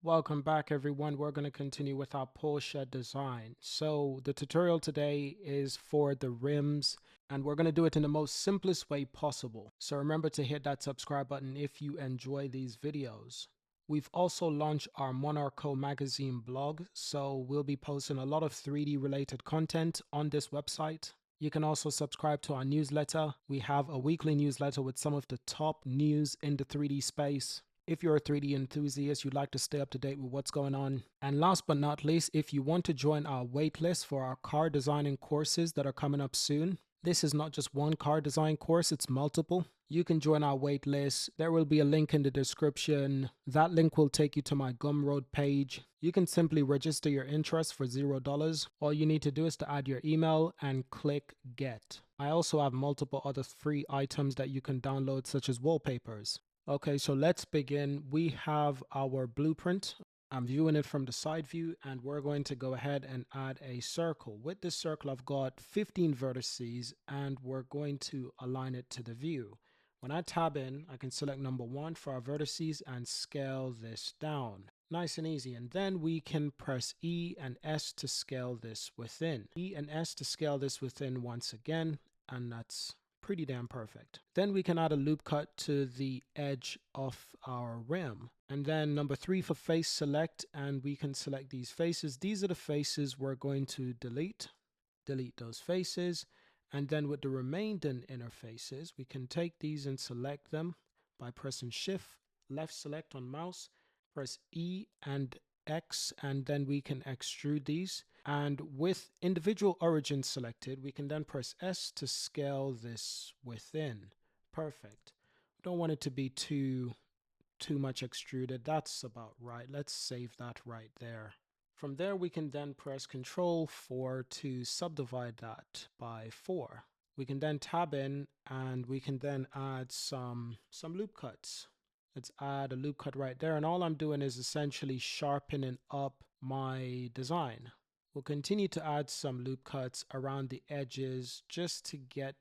Welcome back everyone. We're going to continue with our Porsche design. So the tutorial today is for the rims and we're going to do it in the most simplest way possible. So remember to hit that subscribe button if you enjoy these videos. We've also launched our Monarcho magazine blog, so we'll be posting a lot of 3D related content on this website. You can also subscribe to our newsletter. We have a weekly newsletter with some of the top news in the 3D space. If you're a 3D enthusiast, you'd like to stay up to date with what's going on. And last but not least, if you want to join our waitlist for our car designing courses that are coming up soon, this is not just one car design course, it's multiple. You can join our waitlist. There will be a link in the description. That link will take you to my Gumroad page. You can simply register your interest for $0. All you need to do is to add your email and click get. I also have multiple other free items that you can download, such as wallpapers. Okay, so let's begin. We have our blueprint. I'm viewing it from the side view and we're going to go ahead and add a circle. With this circle, I've got 15 vertices and we're going to align it to the view. When I tab in, I can select number 1 for our vertices and scale this down. Nice and easy. And then we can press E and S to scale this within. E and S to scale this within once again, and that's pretty damn perfect. Then we can add a loop cut to the edge of our rim. And then number 3 for face select, and we can select these faces. These are the faces we're going to delete. Delete those faces. And then with the remaining inner faces, we can take these and select them by pressing Shift, left select on mouse, press E and X, and then we can extrude these. And with individual origins selected, we can then press S to scale this within. Perfect. We don't want it to be too much extruded. That's about right. Let's save that right there. From there, we can then press Ctrl 4 to subdivide that by 4. We can then tab in and we can then add some loop cuts. Let's add a loop cut right there. And all I'm doing is essentially sharpening up my design. We'll continue to add some loop cuts around the edges just to get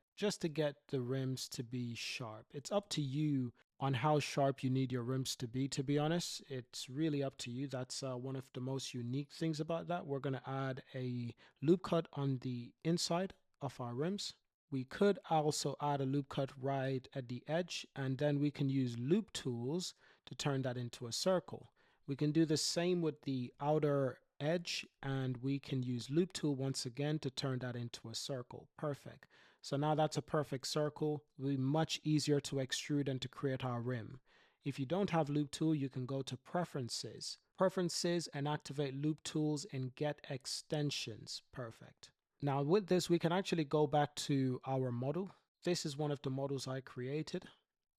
the rims to be sharp. It's up to you on how sharp you need your rims to be honest. It's really up to you. That's one of the most unique things about that. We're going to add a loop cut on the inside of our rims. We could also add a loop cut right at the edge, and then we can use loop tools to turn that into a circle. We can do the same with the outer edge, and we can use loop tool once again to turn that into a circle. Perfect. So now that's a perfect circle. It'll be much easier to extrude and to create our rim. If you don't have loop tool, you can go to preferences and activate loop tools and get extensions. Perfect. Now with this, we can actually go back to our model. This is one of the models I created,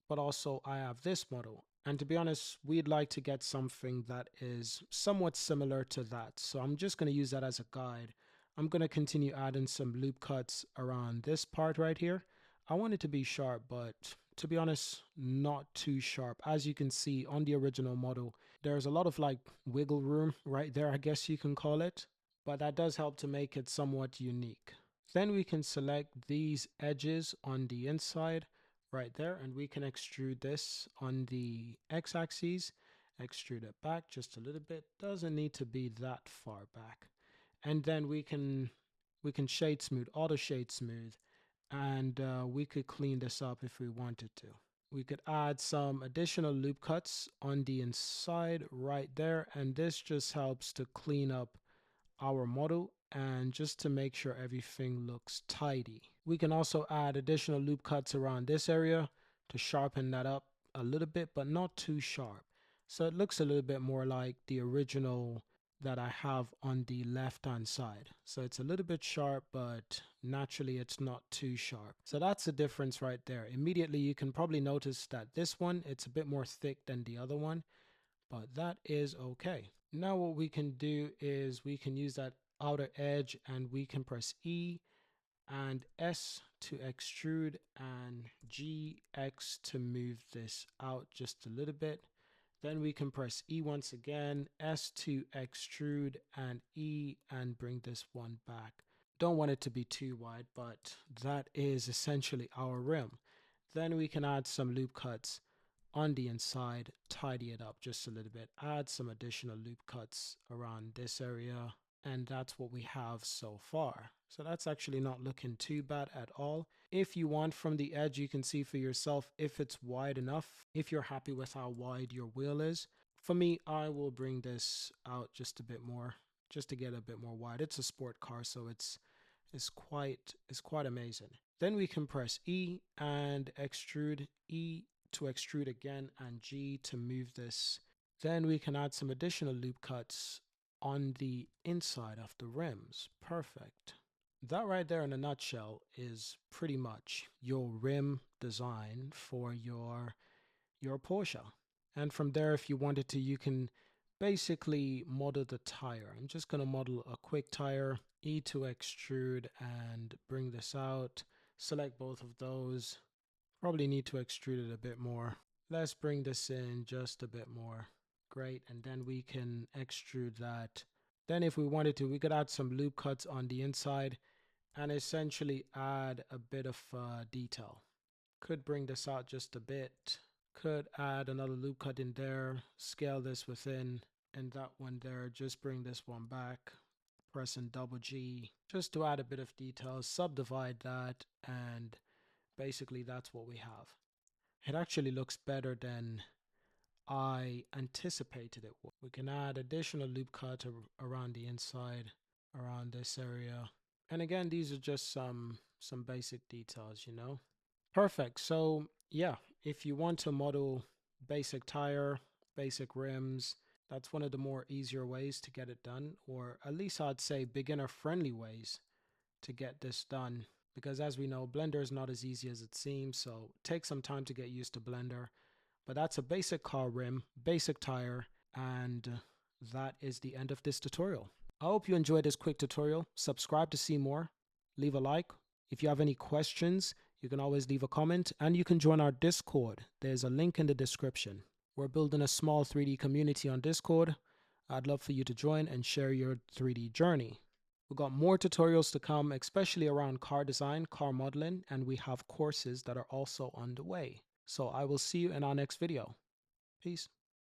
but also I have this model. And to be honest, we'd like to get something that is somewhat similar to that. So I'm just going to use that as a guide. I'm going to continue adding some loop cuts around this part right here. I want it to be sharp, but to be honest, not too sharp. As you can see on the original model, there's a lot of like wiggle room right there, I guess you can call it. But that does help to make it somewhat unique. Then we can select these edges on the inside right there, and we can extrude this on the x-axis, extrude it back just a little bit. Doesn't need to be that far back. And then we can shade smooth, auto shade smooth, and we could clean this up if we wanted to. We could add some additional loop cuts on the inside right there, and this just helps to clean up our model and just to make sure everything looks tidy. We can also add additional loop cuts around this area to sharpen that up a little bit, but not too sharp. So it looks a little bit more like the original that I have on the left hand side. So it's a little bit sharp, but naturally it's not too sharp. So that's the difference right there. Immediately you can probably notice that this one, it's a bit more thick than the other one, but that is okay. Now what we can do is we can use that outer edge and we can press E and S to extrude and GX to move this out just a little bit. Then we can press E once again, S to extrude, and E and bring this one back. Don't want it to be too wide, but that is essentially our rim. Then we can add some loop cuts on the inside, tidy it up just a little bit, add some additional loop cuts around this area, and that's what we have so far. So that's actually not looking too bad at all. If you want, from the edge, you can see for yourself if it's wide enough, if you're happy with how wide your wheel is. For me, I will bring this out just a bit more, just to get a bit more wide. It's a sport car, so it's quite amazing. Then we can press E and extrude, E to extrude again, and G to move this. Then we can add some additional loop cuts on the inside of the rims. Perfect. That right there in a nutshell is pretty much your rim design for your Porsche. And from there, if you wanted to, you can basically model the tire. I'm just going to model a quick tire, E to extrude, and bring this out. Select both of those. Probably need to extrude it a bit more. Let's bring this in just a bit more. Great. And then we can extrude that. Then if we wanted to, we could add some loop cuts on the inside and essentially add a bit of detail. Could bring this out just a bit. Could add another loop cut in there, scale this within, and that one there, just bring this one back, pressing double G, just to add a bit of detail, subdivide that, and basically that's what we have. It actually looks better than I anticipated it would. We can add additional loop cut around the inside, around this area. And again, these are just some basic details, you know. Perfect. So yeah, if you want to model basic tire, basic rims, that's one of the more easier ways to get it done, or at least I'd say beginner friendly ways to get this done, because as we know, Blender is not as easy as it seems, so take some time to get used to Blender. But that's a basic car rim, basic tire, and that is the end of this tutorial. I hope you enjoyed this quick tutorial. Subscribe to see more, leave a like. If you have any questions, you can always leave a comment, and you can join our Discord. There's a link in the description. We're building a small 3D community on Discord. I'd love for you to join and share your 3D journey. We've got more tutorials to come, especially around car design, car modeling, and we have courses that are also on the way. So I will see you in our next video. Peace.